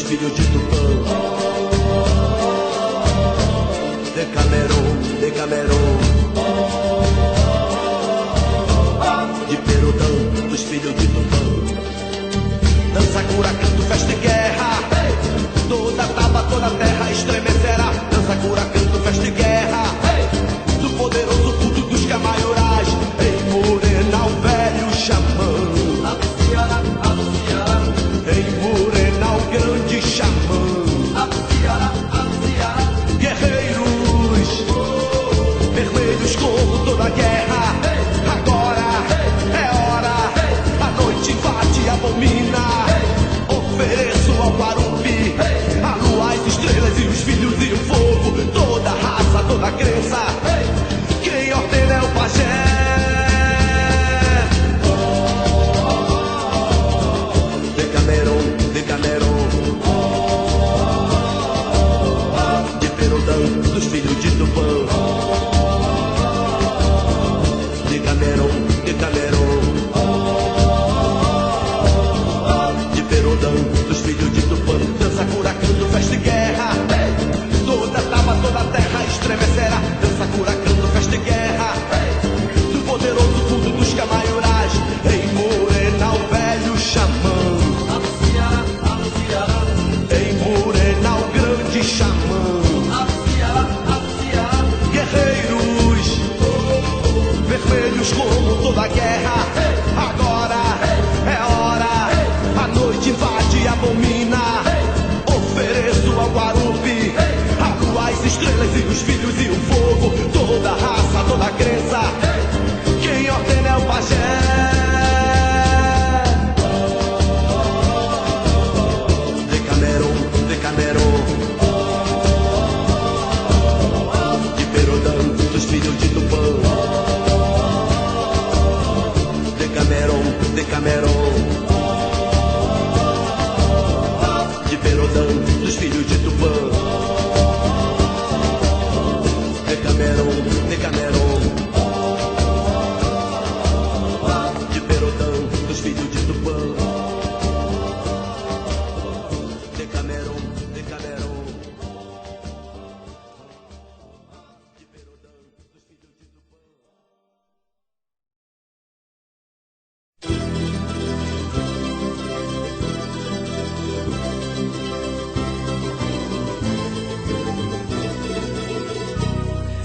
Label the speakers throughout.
Speaker 1: filhos de Tupã. Decameron, Decameron, de Perudão, dos filhos de Tupã. Dança, cura, canto, festa e guerra, toda taba, toda terra estremecerá. Dança, cura, canto, festa e guerra, do poderoso culto dos camaiorais. Ei, morena, o velho xamã, ei, morena, o grande xamã. Guerreiros, vermelhos como toda guerra. Agora é hora, a noite invade e abomina. Ofereço ao Guarupi a lua, as estrelas e os filhos e o fogo. Toda raça, toda crença, quem ordena é o pajé. Decameron, Decameron, de Perudão, dos filhos de Tupã. Decameron, Decameron, de Perudão, dos filhos de Tupã. Dança, cura, canto, festa e guerra, toda taba, toda terra estremecerá. Dança, cura, canto, festa e guerra, do poderoso culto dos camaiorais. Ei, morena, o velho xamã, ei, morena, o grande xamã. Guerreiros, vermelhos como toda guerra. Agora é hora, a noite invade e abomina. Ofereço ao Guarupi a lua, as estrelas e os filhos e o fogo. Toda raça, toda crença, quem ordena é o pajé. Decameron, Decameron, de Perudão, dos filhos de Tupã. Decameron, Decameron, de Perudão, dos filhos de Tupã. Decameron, Decameron, de Perudão, dos filhos de Tupã. Decameron, Decameron, de Perudão, dos filhos de Tupã.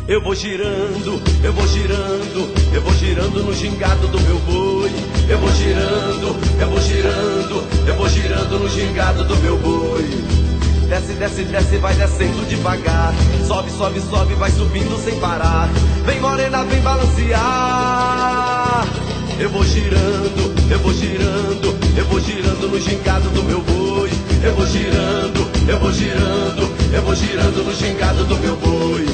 Speaker 1: Eu vou girando, eu vou girando, eu vou girando no gingado do meu boi. Eu vou girando, eu vou girando, eu vou girando no gingado do meu boi. Desce, desce, desce, vai descendo devagar. Sobe, sobe, sobe, vai subindo sem parar. Vem morena, vem balancear. Eu vou girando, eu vou girando, eu vou girando no gingado do meu boi. Eu vou girando, eu vou girando, eu vou girando no gingado do meu boi.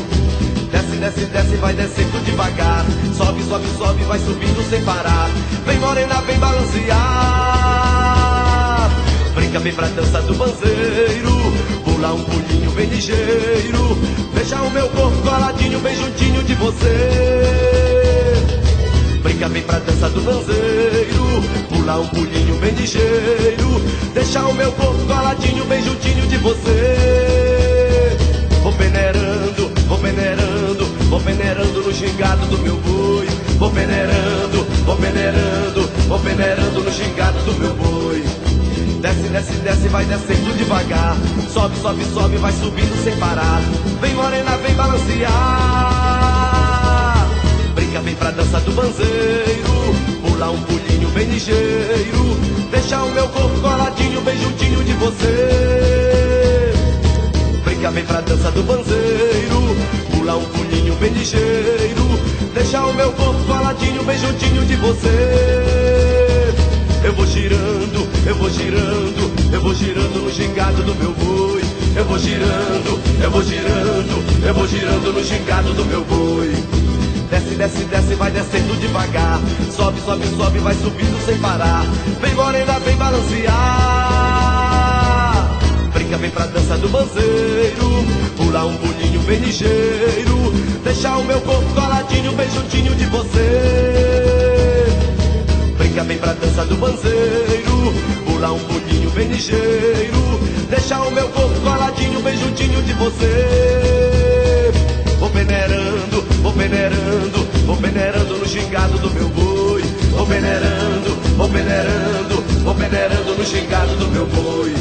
Speaker 1: Desce, desce, desce, vai descendo devagar. Sobe, sobe, sobe, vai subindo sem parar. Vem morena, vem balancear. Brinca, vem pra dança do banzeiro. Pula um pulinho bem ligeiro. Deixa o meu corpo coladinho bem juntinho de você. Brinca, vem pra dança do banzeiro. Pula um pulinho bem ligeiro. Deixa o meu corpo coladinho bem juntinho de você. Vou peneirando, vou peneirando, vou peneirando no gingado do meu boi. Vou peneirando, vou peneirando, vou peneirando no gingado do meu boi. Desce, desce, desce, vai descendo devagar. Sobe, sobe, sobe, vai subindo sem parar. Vem morena, vem balancear. Brinca, vem pra dança do banzeiro. Pula um pulinho bem ligeiro. Deixa o meu corpo coladinho bem juntinho de você. Brinca, vem pra dança do banzeiro. Pula um pulinho bem ligeiro. Deixa o meu corpo coladinho bem juntinho de você. Eu vou girando, eu vou girando, eu vou girando no gingado do meu boi. Eu vou girando, eu vou girando, eu vou girando no gingado do meu boi. Desce, desce, desce, vai descendo devagar. Sobe, sobe, sobe, vai subindo sem parar. Vem morena, vem balancear. Brinca, vem pra dança do banzeiro. Pula um pulinho bem ligeiro. Deixa o meu corpo coladinho bem juntinho de você. Brinca, vem pra dança do banzeiro. Pula um pulinho bem ligeiro. deixa o meu corpo coladinho bem juntinho de você. Vou peneirando, vou peneirando, vou peneirando no gingado do meu boi. Vou peneirando, vou peneirando, vou peneirando no gingado do meu boi.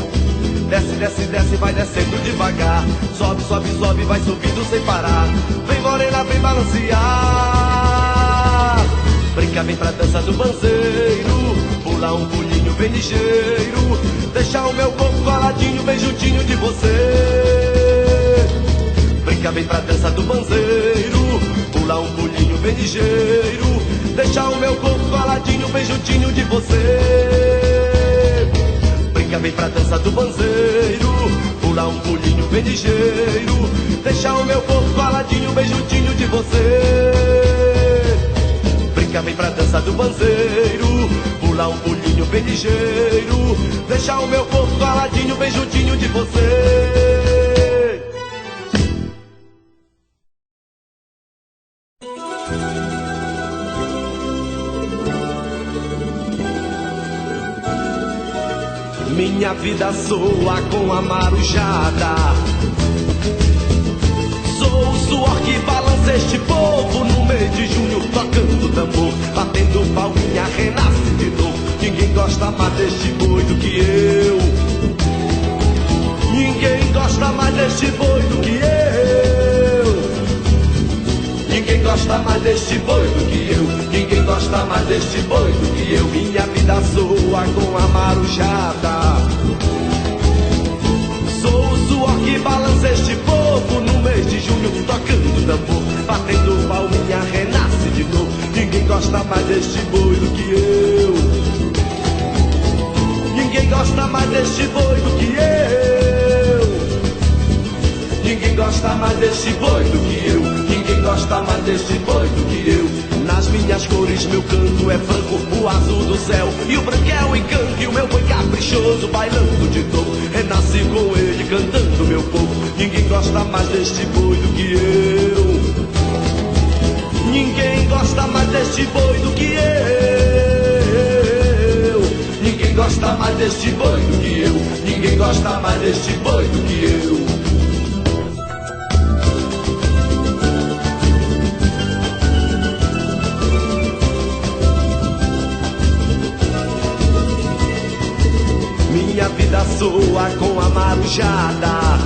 Speaker 1: Desce, desce, desce, vai descendo devagar. Sobe, sobe, sobe, vai subindo sem parar. Vem morena, vem balancear. Brinca, vem pra dança do banzeiro. Pula um pulinho bem ligeiro. Deixa o meu corpo coladinho bem juntinho de você. Brinca, vem pra dança do banzeiro. Pula um pulinho bem ligeiro. Deixa o meu corpo coladinho bem juntinho de você. Brinca, vem pra dança do banzeiro. Pula um pulinho bem ligeiro. Deixa o meu corpo coladinho bem juntinho de você. Brinca, vem pra dança do banzeiro. Pula um pulinho bem ligeiro. Deixa o meu corpo coladinho bem juntinho de você. Minha vida soa com a marujada. Sou o suor que balança este povo no mês de junho, tocando tambor, batendo palminha, renasce de novo. Ninguém gosta mais deste boi do que eu. Ninguém gosta mais deste boi do que eu. Ninguém gosta mais deste boi do que eu. Ninguém gosta mais deste boi do que eu. Minha vida soa com a marujada. Sou o suor que balança este povo no mês de junho, tocando tambor, batendo palminha, renasce de novo. Ninguém gosta mais deste boi do que eu. Ninguém gosta mais deste boi do que eu. Ninguém gosta mais deste boi do que eu. Ninguém gosta mais deste boi do que eu. Nas minhas cores meu canto é franco, o azul do céu e o branco é o encanto. E o meu boi caprichoso bailando de novo, renasce com ele cantando meu povo. Ninguém gosta mais deste boi do que eu. Ninguém gosta mais deste boi do que eu. Ninguém gosta mais deste boi do que eu. Ninguém gosta mais deste boi do que eu. Minha vida soa com a marujada.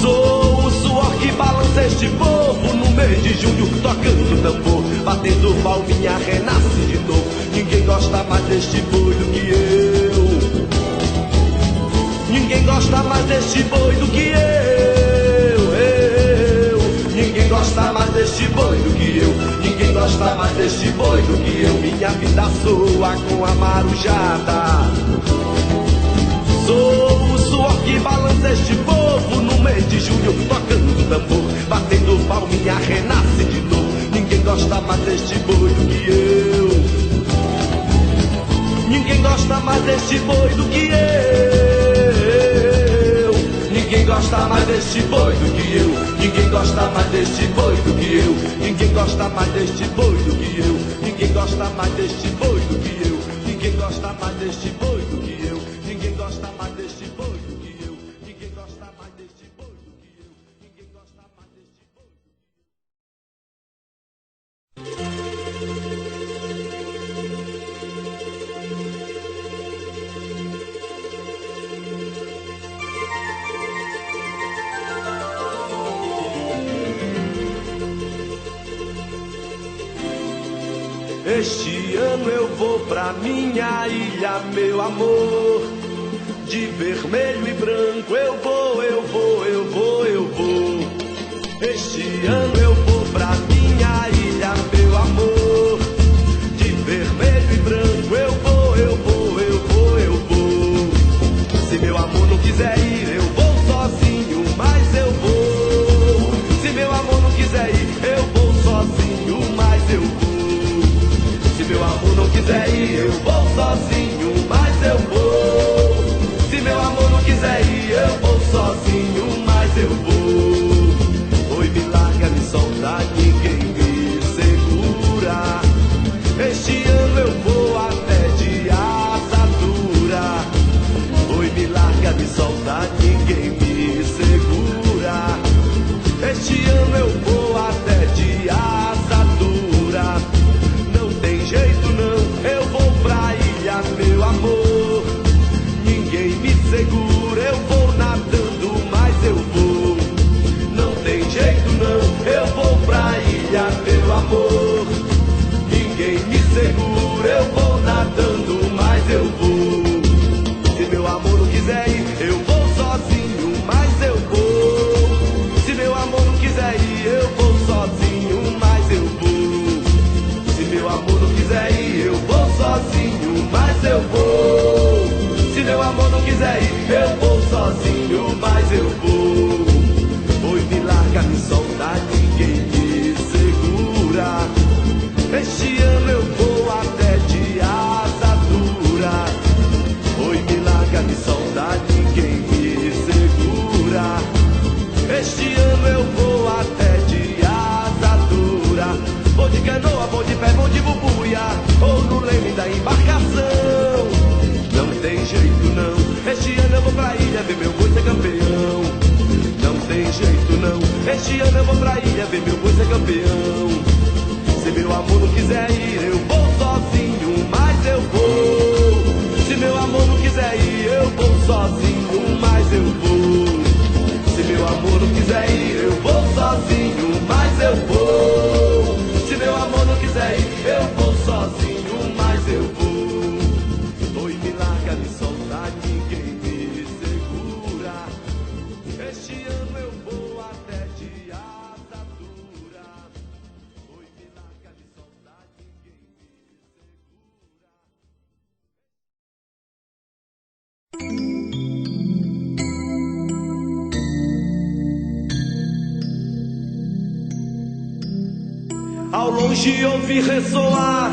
Speaker 1: Sou o suor que balança este povo no mês de junho, tocando tambor, batendo palminha, renasce de novo. Ninguém gosta mais deste boi do que eu. Ninguém gosta mais deste boi do que eu. Ninguém gosta mais deste boi do que eu. Ninguém gosta mais deste boi do que eu. Minha vida soa com a marujada. Sou o suor que balança este povo no mês de junho, tocando tambor, batendo palminha, renasce de novo. Ninguém gosta mais deste boi do que eu. Ninguém gosta mais deste boi do que eu. Ninguém gosta mais deste boi do que eu. Ninguém gosta mais deste boi do que eu. Ninguém gosta mais deste boi do que eu. Ninguém gosta mais deste boi do que eu. Ninguém gosta mais deste boi do que eu. Ninguém gosta mais deste boi do que eu. Ninguém gosta mais deste boi do que eu. Ninguém gosta mais deste boi. Este ano eu vou pra minha ilha, meu amor. De vermelho e branco eu vou, eu vou, eu vou, eu vou. Este ano eu vou pra minha ilha, meu amor. De vermelho e branco eu vou, eu vou, eu vou, eu vou. Se meu amor não quiser ir, eu vou sozinho, mas eu vou. Se meu amor não quiser ir, eu vou sozinho, mas eu vou. Se meu amor não quiser ir, eu vou sozinho, mas eu vou. Se meu amor não quiser ir, eu vou sozinho, mas eu vou. Este ano eu vou até de asa dura. Vou de canoa, vou de pé, vou de bubuia, ou no leme da embarcação. Não tem jeito não, este ano eu vou pra ilha ver meu boi ser campeão. Não tem jeito não, este ano eu vou pra ilha ver meu boi ser campeão. Se meu amor não quiser ir, eu vou sozinho, mas eu vou. Se meu amor não quiser ir, eu vou sozinho, mas eu vou. Se meu amor não quiser ir, eu vou sozinho, mas eu vou. Se meu amor não quiser ir, eu vou sozinho, mas eu vou. Oi, me larga, me solta, ninguém me segura. Este ano eu vou até de asa dura. Oi, me larga, me solta, ninguém me segura. Ao longe ouvi ressoar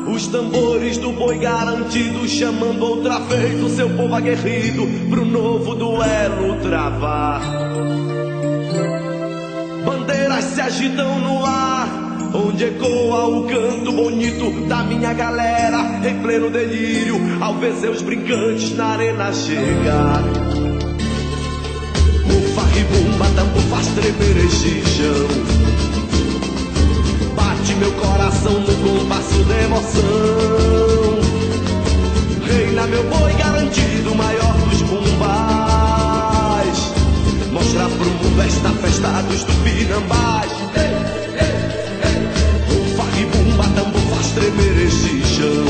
Speaker 1: os tambores do boi garantido, chamando outra vez o seu povo aguerrido pro novo duelo travar. Bandeiras se agitam no ar, onde ecoa o canto bonito da minha galera, em pleno delírio, ao ver seus brincantes na arena chegar. O farribumba tambor faz tremer este chão, bate meu coração no compasso de emoção. Reina meu boi garantido, maior dos bumbais. Mostra pro mundo esta festa dos tupinambás. O farribumba tambor faz tremer este chão,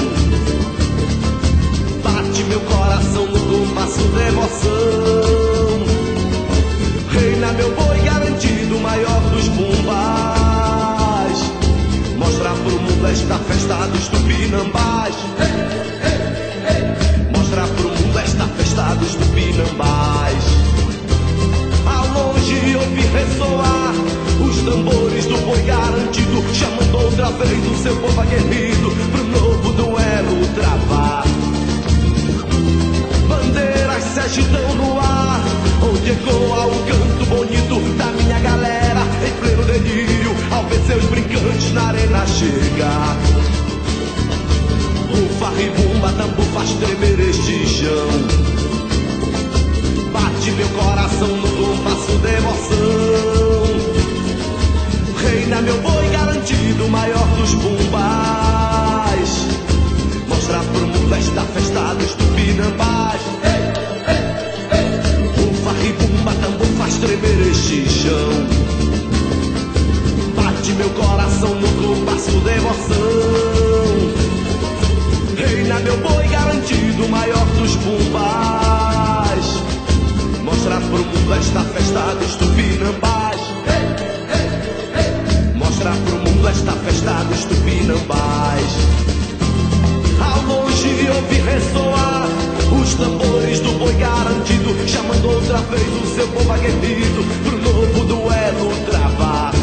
Speaker 1: bate meu coração no compasso de emoção. Reina meu boi garantido, maior dos bumbais. Mostra pro mundo esta festa dos tupinambás. Mostra pro mundo esta festa dos tupinambás. Ao longe ouvi ressoar os tambores do boi garantido, chamando outra vez o seu povo aguerrido pro novo duelo travar. Bandeiras se agitam no ar, onde ecoa o canto bonito da minha galera, em pleno delírio, ao ver seus brincantes na arena chegar. O farribumba tambor faz tremer este chão, bate meu coração no compasso de emoção. Reina meu boi garantido, maior dos bumbais. Mostra pro mundo esta festa dos tupinambás. O farribumba tambor faz tremer este chão, bate meu coração no compasso de emoção. Reina meu boi garantido, maior dos bumbais. Mostra pro mundo esta festa dos tupinambás. Mostra pro mundo esta festa dos tupinambás. Ao longe ouvi ressoar os tambores do boi garantido, chamando outra vez o seu povo aguerrido pro novo duelo travar.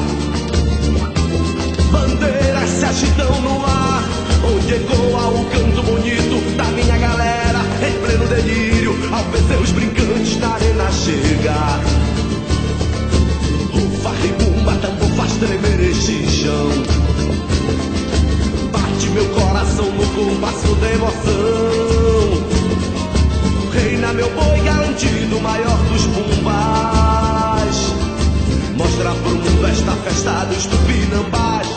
Speaker 1: Bandeiras se agitam no ar, onde ecoa o canto bonito da minha galera, em pleno delírio, ao ver seus brincantes na arena chegar. O farribumba tambor faz tremer este chão, bate meu coração no compasso de emoção. Reina meu boi garantido, maior dos bumbais. Mostra pro mundo esta festa dos tupinambás.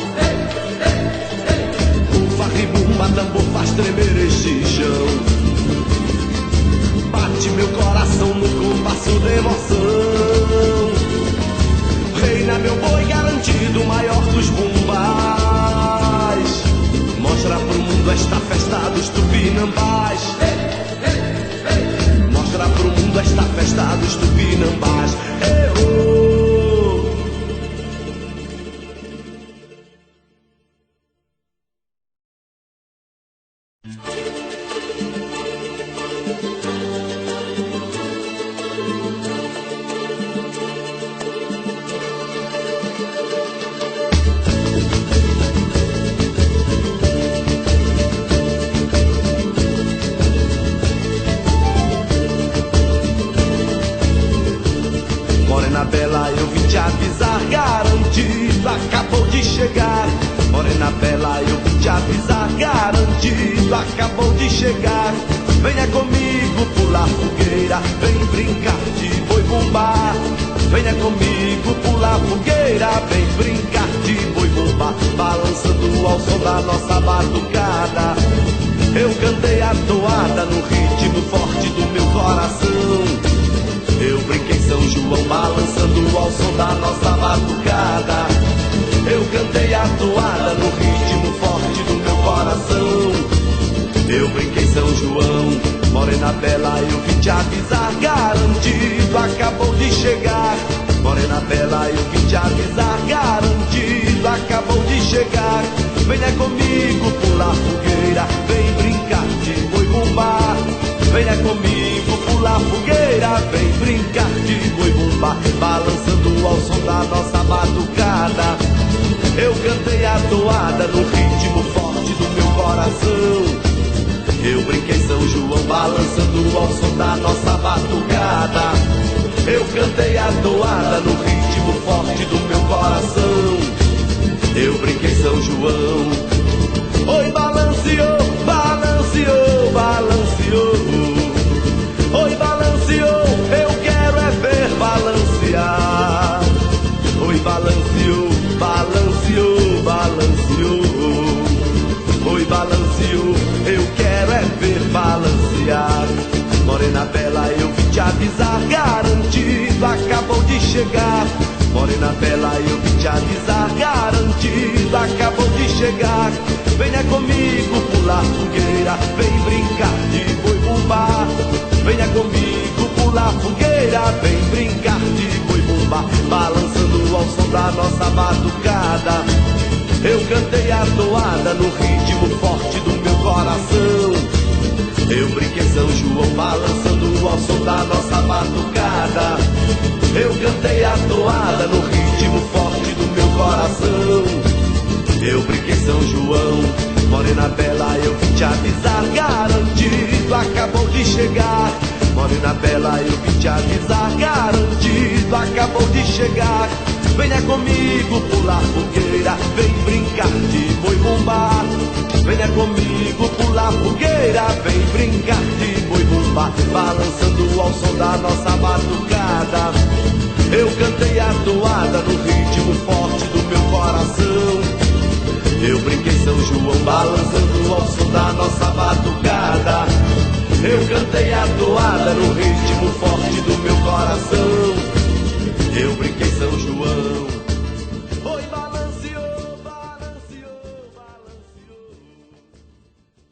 Speaker 1: O farribumba tambor faz tremer este chão, bate meu coração no compasso de emoção. Reina meu boi garantido, maior dos bumbais. Morena bela, eu vim te avisar, garantido, acabou de chegar. Venha comigo pular fogueira, vem brincar de boi bumbá. Venha comigo pular fogueira, vem brincar de boi bumbá. Balançando ao som da nossa batucada, eu cantei a toada no ritmo forte do meu coração. Eu brinquei São João balançando ao som da nossa batucada. Eu cantei a toada no ritmo forte do meu coração. Eu brinquei São João, morena bela, eu vim te avisar, garantido, acabou de chegar. Morena bela, eu vim te avisar, garantido, acabou de chegar. Venha comigo pular fogueira, vem brincar de boi bumbá. Venha comigo pular fogueira, vem brincar de boi bumbá. Balançando ao som da nossa batucada, eu cantei a toada no ritmo forte do meu coração. Eu brinquei São João balançando ao som da nossa batucada. Eu cantei a toada no ritmo forte do meu coração. Eu brinquei São João. Oi, balanceou, balanceou, balanceou. Oi, balanceou, eu quero é ver balancear. Oi, balanceou, balanceou, balanceou. Oi, balanceou, eu quero é ver balancear. Morena bela, eu vim te avisar, garantido, acabou de chegar. Morena bela, eu vim te avisar, garantido, acabou de chegar. Venha comigo pular fogueira, vem brincar de boi bumbá. Venha comigo pular fogueira, vem brincar de boi bumbá. Balançando ao som da nossa batucada, eu cantei a toada no ritmo forte do meu coração. Eu brinquei São João balançando ao som da nossa batucada. Eu cantei a toada no ritmo forte do meu coração. Eu brinquei São João, morena bela, eu vim te avisar, garantido, acabou de chegar. Morena bela, eu vim te avisar, garantido, acabou de chegar. Venha comigo pular fogueira, vem brincar de boi bumbá. Venha comigo pular fogueira, vem brincar de boi bumbá. Balançando ao som da nossa batucada, eu cantei a toada no ritmo forte do meu coração. Eu brinquei São João balançando ao som da nossa batucada. Eu cantei a toada no ritmo forte do meu coração. Eu brinquei São João. Oi, balanceou, balanceou, balanceou.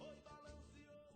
Speaker 1: Oi, balanceou.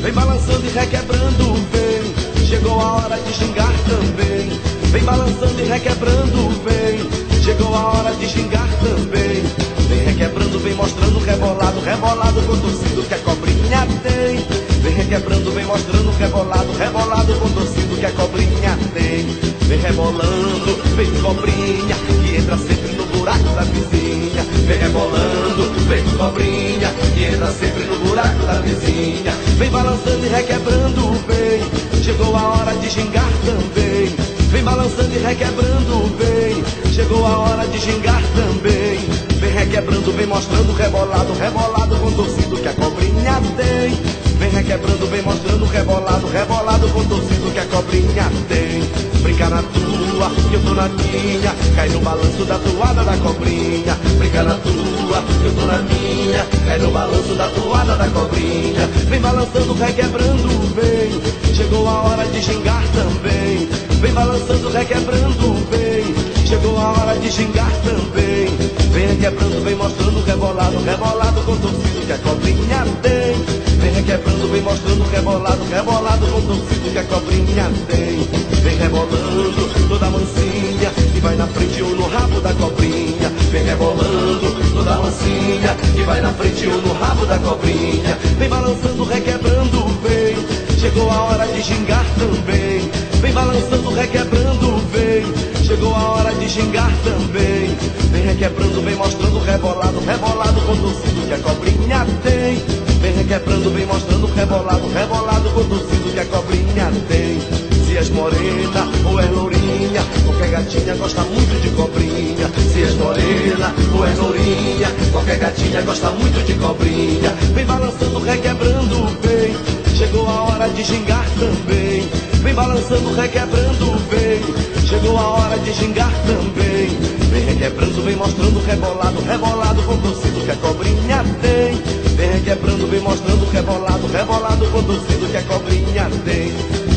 Speaker 1: Vem balançando e requebrando, vem. Chegou a hora de xingar também. Vem balançando e requebrando, vem. Chegou a hora de xingar também. Vem requebrando, vem mostrando rebolado, rebolado com torcido que a cobrinha tem. Vem requebrando, vem mostrando rebolado, rebolado com torcido que a cobrinha tem. Vem rebolando, vem cobrinha, que entra sempre no buraco da vizinha. Vem rebolando, vem cobrinha, que entra sempre no buraco da vizinha. Vem balançando e requebrando, vem. Chegou a hora de xingar também. Vem balançando e requebrando, vem. Chegou a hora de xingar também. Vem requebrando, vem mostrando rebolado, rebolado com torcido que a cobrinha tem. Vem requebrando, vem mostrando rebolado, rebolado com torcido que a cobrinha tem. Brinca na tua, que eu tô na minha, cai no balanço da toada da cobrinha. Brinca na tua, que eu tô na minha, cai no balanço da toada da cobrinha. Vem balançando, requebrando, vem. Chegou a hora de xingar também. Vem balançando, requebrando, vem. Chegou a hora de xingar também. Vem requebrando, vem mostrando rebolado, rebolado com torcido que a cobrinha tem. Vem requebrando, vem mostrando rebolado, rebolado com torcido que a cobrinha tem. Vem rebolando toda mansinha, que vai na frente ou no rabo da cobrinha. Vem rebolando toda mansinha, que vai na frente ou no rabo da cobrinha. Vem balançando, requebrando, vem. Chegou a hora de xingar também. Vem balançando, requebrando, vem. Chegou a hora de xingar também. Vem requebrando, vem mostrando rebolado, rebolado com torcido que a cobrinha tem. Vem requebrando, vem mostrando rebolado, rebolado com torcido que a cobrinha tem. Se és morena ou és lourinha, qualquer gatinha gosta muito de cobrinha. Se és morena ou és lourinha, qualquer gatinha gosta muito de cobrinha. Vem balançando, requebrando, vem, chegou a hora de gingar também. Vem balançando, requebrando, vem, chegou a hora de gingar também. Vem requebrando, vem mostrando, rebolado, rebolado com torcido que a cobrinha tem. Vem requebrando, vem mostrando, rebolado, rebolado com torcido que a cobrinha tem.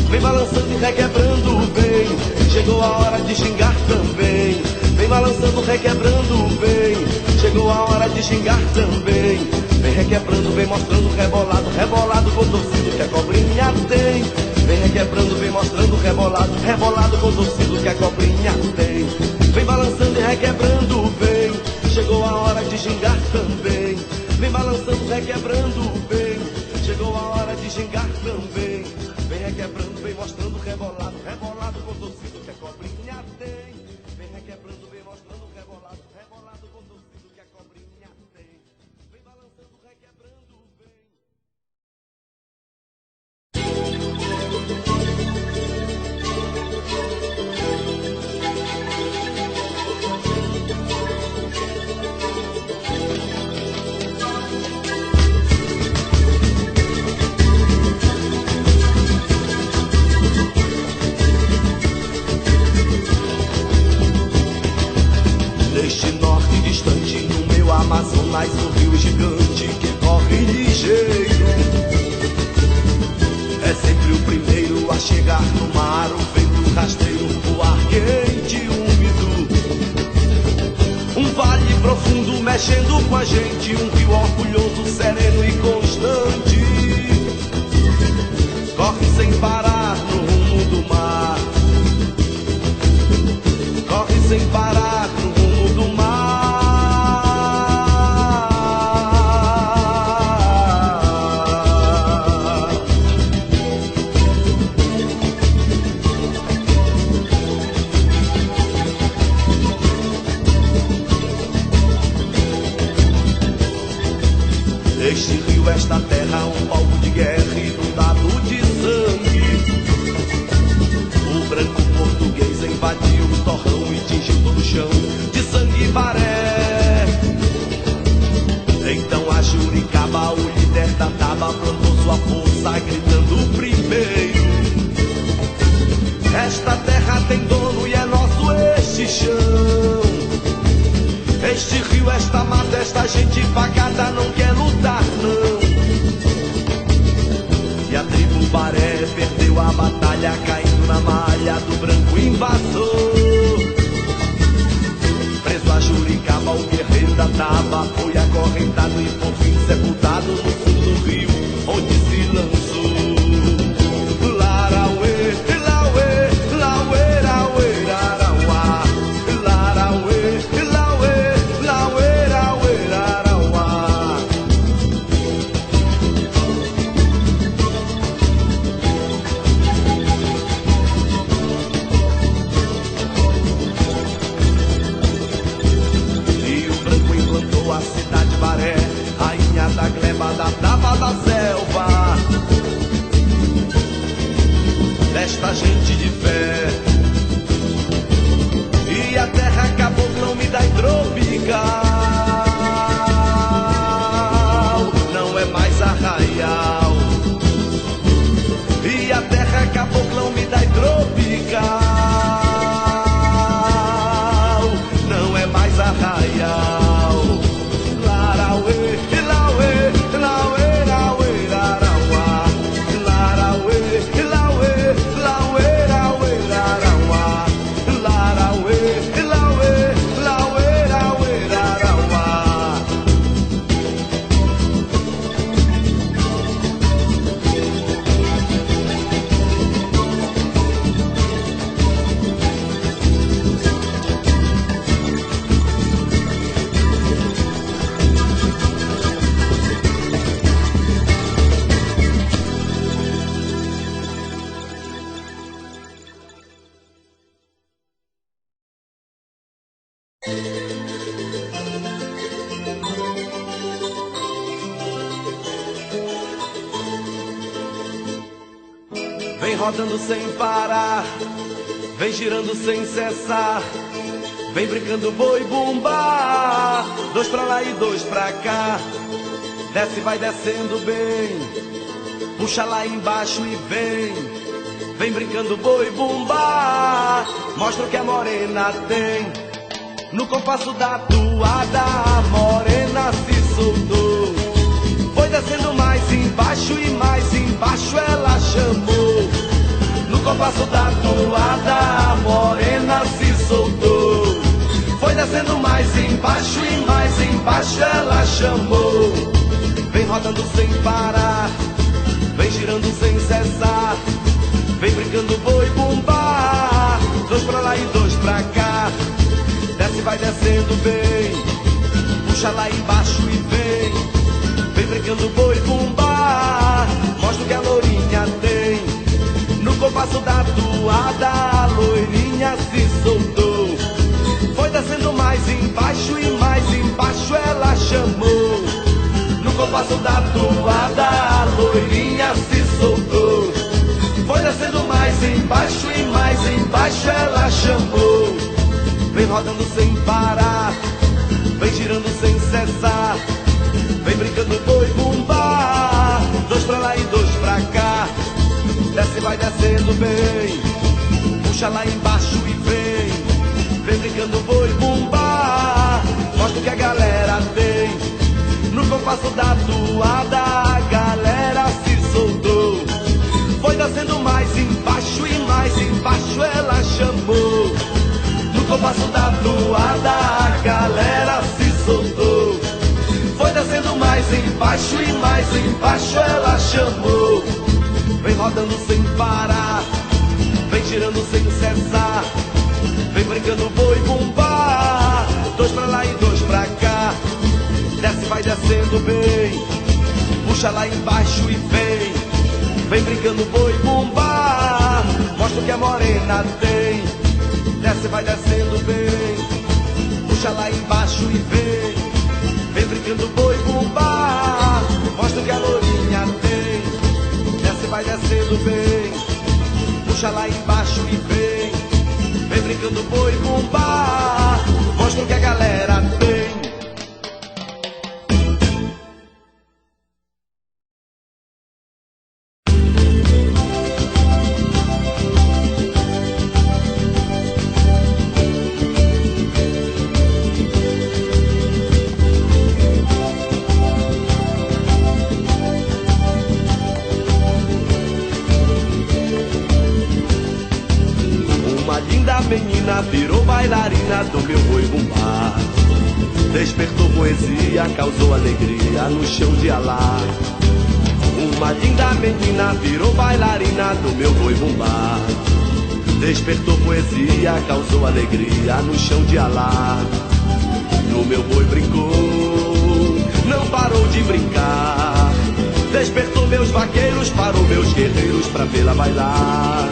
Speaker 1: Vem balançando e requebrando, vem, chegou a hora de xingar também. Vem balançando, requebrando, vem, chegou a hora de xingar também. Vem requebrando, vem mostrando, rebolado, rebolado com torcido que a cobrinha tem. Vem requebrando, vem mostrando, rebolado, rebolado com torcido que a cobrinha tem. Vem balançando e requebrando, vem, chegou a hora de xingar também. Vem balançando, requebrando, vem, chegou a hora de xingar também. Vem requebrando, vem mostrando, rebolado, rebolado com torcido que a cobrinha tem. Vem requebrando, vem mostrando, rebolado, rebolado com torcido que a cobrinha tem. Vem balançando, requebrando, vem. Neste norte distante, no meu Amazonas, o rio gigante que corre ligeiro. É sempre o primeiro a chegar no mar, o vento rasteiro, o ar quente e úmido. Um vale profundo mexendo com a gente, um rio orgulhoso, sereno e constante. Corre sem parar no rumo do mar, corre sem parar no rumo do mar. Este rio, esta terra, um palco de guerra inundado de sangue. O branco português invadiu o torrão e tingiu todo o chão de sangue baré. Então a Juricaba, o líder da Taba, plantou sua força gritando primeiro. Esta terra tem dono e é nosso este chão. Este rio, esta mata, esta gente pagada não quer lutar não. E a tribo Baré perdeu a batalha, caindo na malha do branco invasor. Preso a Juricaba, o guerreiro da Taba foi acorrentado e por fim sepultado no fundo do rio onde se lançou. Larauê, lauê, lauê, lauê, larauá. Larauê, lauê, lauê, lauê, larauá. Rio Branco implantou a cidade Baré, rainha da gleba, da Taba, da selva. Desta gente de fé, e a terra cabocla úmida e tropical não é mais arraial. E a terra cabocla úmida e tropical não é mais arraial. Larauê, lauê, lauê, lauê, larauá. Larauê, lauê, lauê, lauê, larauá. Larauê, lauê, lauê, lauê, larauá. rodando sem parar, vem girando sem cessar, vem brincando boi bumbá. Dois pra lá e dois pra cá, desce vai descendo bem, puxa lá embaixo e vem brincando boi bumbá. Mostra o que a morena tem, no compasso da toada a morena se soltou. Foi descendo mais embaixo e mais embaixo ela chamou. No compasso da toada a morena se soltou. Foi descendo mais embaixo e mais embaixo ela chamou. Vem rodando sem parar, vem girando sem cessar, vem brincando boi bumbá. Dois pra lá e dois pra cá, desce vai descendo bem, puxa lá embaixo e vem brincando boi bumbá. Mostra o que a lourinha tem, no compasso da toada a loirinha se soltou. Foi descendo mais embaixo e mais embaixo ela chamou. No compasso da toada a loirinha se soltou. Foi descendo mais embaixo e mais embaixo ela chamou. Vem rodando sem parar, vem girando sem cessar, vem brincando boi bumbá. Dois pra lá e dois pra cá, desce vai descendo bem, puxa lá embaixo e vem brincando boi bumbá. Mostra o que a galera tem, no compasso da toada a galera se soltou. Foi descendo mais embaixo e mais embaixo ela chamou. No compasso da toada a galera se soltou. Foi descendo mais embaixo e mais embaixo ela chamou. Vem rodando sem parar, vem girando sem cessar, vem brincando boi bumbá. Dois pra lá e dois pra cá, desce vai descendo bem, puxa lá embaixo e vem brincando boi bumbá. Mostra o que a morena tem, desce vai descendo bem, puxa lá embaixo e vem brincando boi bumbá. Mostra o que a lourinha tem, desce vai descendo bem, puxa lá embaixo e vem brincando boi bumbá. Mostra o que a galera tem. Menina virou bailarina do meu boi bumbá. Despertou poesia, causou alegria no chão de Alá. Uma linda menina virou bailarina do meu boi bumbá. Despertou poesia, causou alegria no chão de Alá. No meu boi brincou, não parou de brincar. Despertou meus vaqueiros, parou meus guerreiros pra vê-la bailar.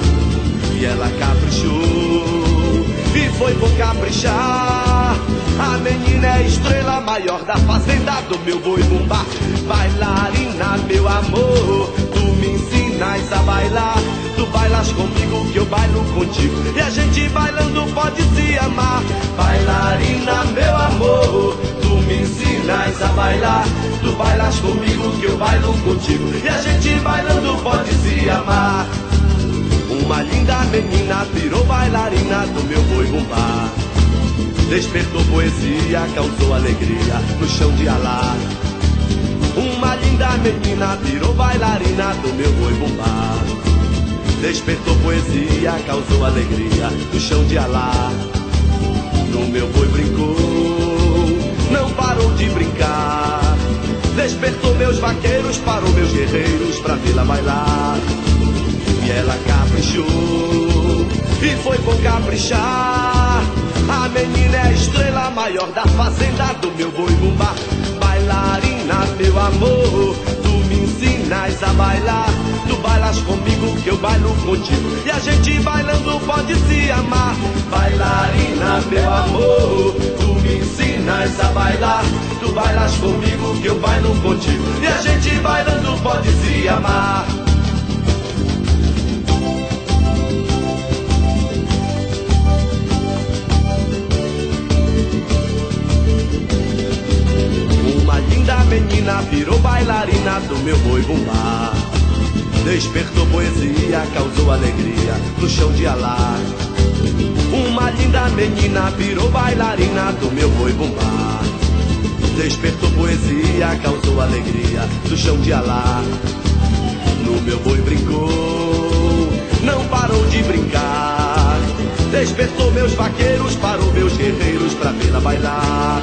Speaker 1: E ela caprichou, e foi por caprichar. A menina é a estrela maior da fazenda do meu boi bumbá. Bailarina, meu amor, tu me ensinas a bailar. Tu bailas comigo que eu bailo contigo, e a gente bailando pode se amar. Bailarina, meu amor, tu me ensinas a bailar. Tu bailas comigo que eu bailo contigo, e a gente bailando pode se amar. Uma linda menina virou bailarina do meu boi bumbá. Despertou poesia, causou alegria no chão de Alá. Uma linda menina virou bailarina do meu boi bumbá. Despertou poesia, causou alegria no chão de Alá. No meu boi brincou, não parou de brincar. Despertou meus vaqueiros, parou meus guerreiros pra vê-la bailar. E ela caprichou, e foi por caprichar. A menina é a estrela maior da fazenda do meu boi bumbá. Bailarina, meu amor, tu me ensinas a bailar. Tu bailas comigo que eu bailo contigo, e a gente bailando pode se amar. Bailarina, meu amor, tu me ensinas a bailar. Tu bailas comigo que eu bailo contigo, e a gente bailando pode se amar. Despertou poesia, causou alegria no chão de Alá. Uma linda menina virou bailarina do meu boi bumbá. Despertou poesia, causou alegria no chão de Alá. No meu boi brincou, não parou de brincar. Despertou meus vaqueiros, parou meus guerreiros pra vê-la bailar.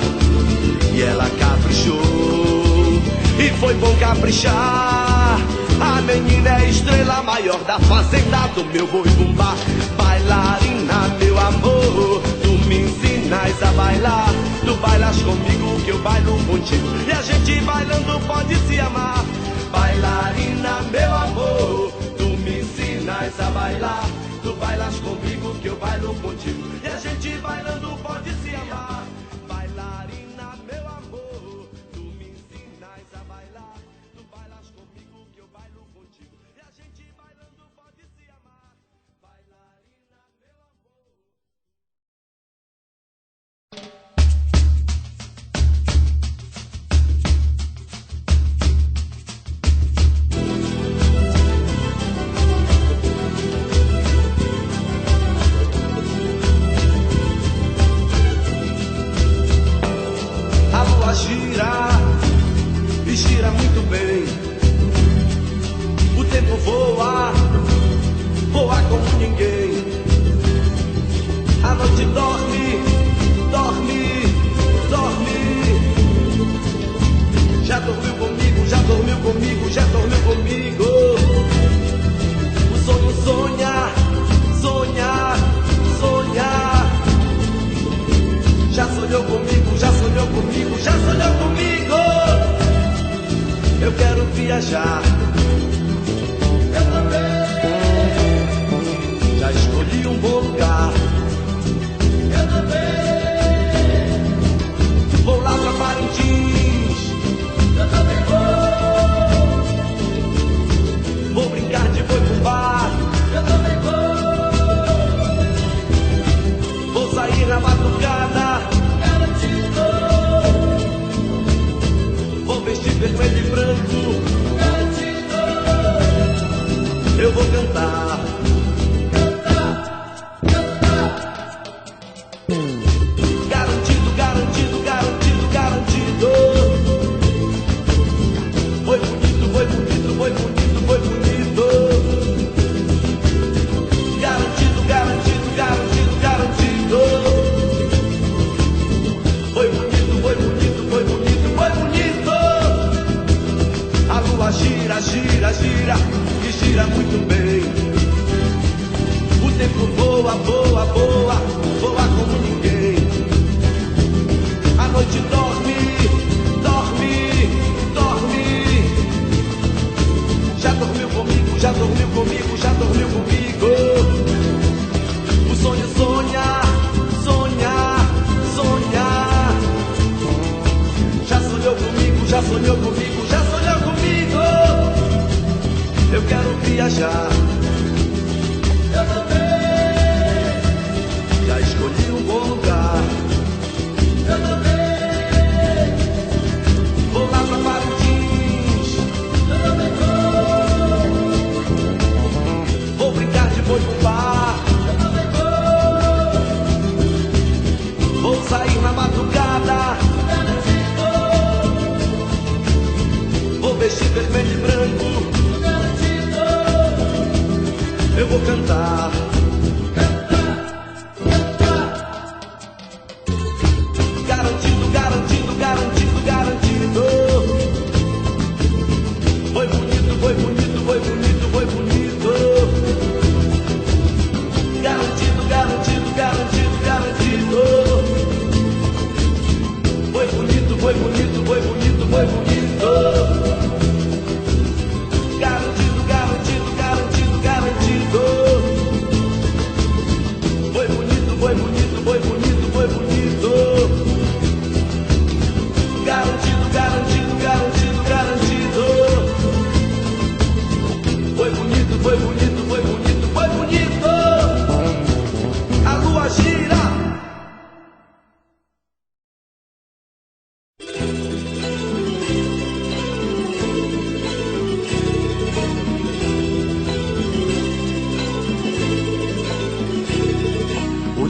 Speaker 1: E ela caprichou, e foi bom caprichar. A menina é a estrela maior da fazenda do meu boi bumbá. Bailarina, meu amor, tu me ensinas a bailar. Tu bailas comigo que eu bailo contigo, e a gente bailando pode se amar. Bailarina, meu amor, tu me ensinas a bailar. Tu bailas comigo que eu bailo contigo, e a gente bailando pode se amar. Bailarina, meu amor, tu me ensinas a bailar. Tu bailas comigo que eu bailo contigo, e a gente bailando pode se amar. Bailarina, meu amor. A lua gira e gira muito bem. O tempo voa, voa como ninguém. A noite dorme, dorme, dorme. Já dormiu comigo, já dormiu comigo, já dormiu comigo. O sonho sonha, sonha, sonha. Já sonhou comigo, já sonhou comigo, já sonhou comigo. Eu quero viajar. Eu também. Já escolhi um bom lugar. Eu também. Vou lá pra Parintins. Eu também vou. Vou brincar de boi bumbá. Eu também vou. Vou sair na batucada. Garantido. Vou vestir vermelho e branco. Garantido.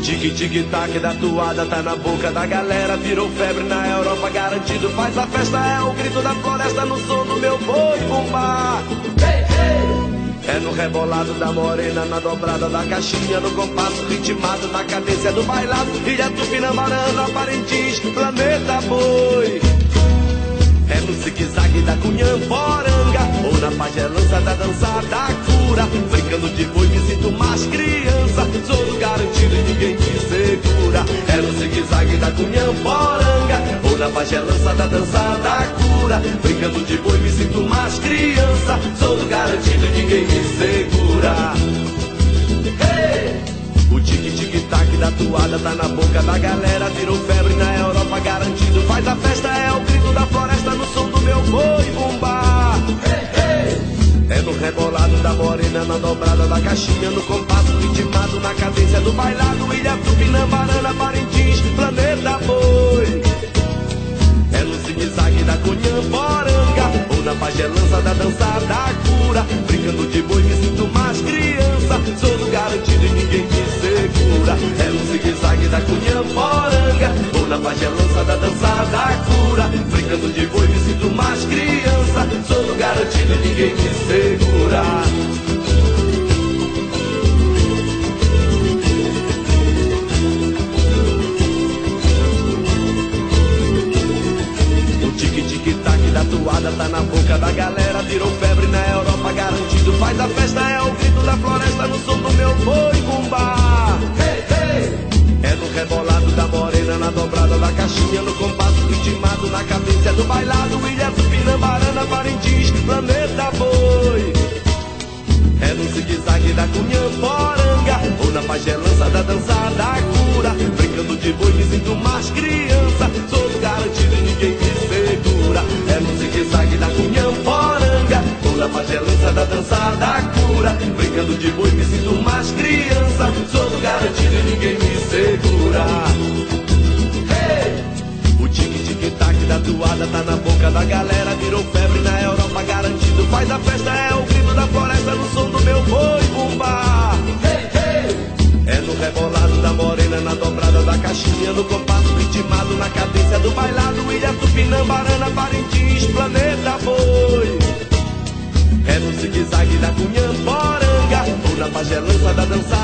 Speaker 1: tic-tic-tac da toada tá na boca da galera. Virou febre na Europa, garantido. Faz a festa, é o grito da floresta no som do meu boi bumbá. É no rebolado da morena, na dobrada da caixinha, no compasso ritmado, na cadência do bailado. Ilha Tupinambarana, Parintins, Planeta Boi. É no zigue-zague da Cunhamporanga, ou na pagelança da dança da cura. Brincando de boi me sinto mais criança, sou do garantido e ninguém me segura. É no zigue-zague da Cunhamporanga, ou na pagelança da dança da cura. Brincando de boi me sinto mais criança, sou do garantido e ninguém me segura. Hey! O tic-tic-tac da toada tá na boca da galera. Virou febre na Europa, garantido. Faz a festa, é o grito da floresta no som do meu boi bumbá. É no rebolado da morena, na dobrada da caixinha, no compasso ritmado, na cadência do bailado. Ilha Tupinambarana, Parintins, Planeta Boi. É no zigue-zague da Cunhamporanga, ou na pagelança da dança da cura. Brincando de boi me sinto mais criança, sou do garantido e ninguém me segura. É no zigue-zague da Cunhamporanga, ou na pagelança da dança da cura. Brincando de boi me sinto mais criança, sou do garantido e ninguém me segura. Tic-tic-tac da toada tá na boca da galera. Virou febre na Europa, garantido. Faz a festa, é o grito da floresta no som do meu boi bumbá. Hey, hey! É no rebolado da morena, na dobrada da caixinha, no compasso ritmado, na cadência do bailado. Ilha Tupinambarana, Parintins, Planeta Boi. É no zigue-zague da Cunhamporanga, ou na pagelança da dança da cura. Brincando de boi me sinto mais criança, sou do garantido e ninguém me segura. É no zigue-zague da Cunhamporanga, ou na pagelança da dança da cura. Brincando de boi me sinto mais criança, sou do garantido e ninguém me segura. Hey! O tic-tic-tac da toada tá na boca da galera. Virou febre na Europa, garantido. Faz a festa, é o grito da floresta no som do meu boi bumbá. Hey, hey! É no rebolado da morena, na dobrada da caixinha, no compasso ritmado, na cadência do bailado. Ilha Tupinambarana, Parintins, Planeta Boi. É no zigue-zague da Cunhamporanga, ou na pagelança da dança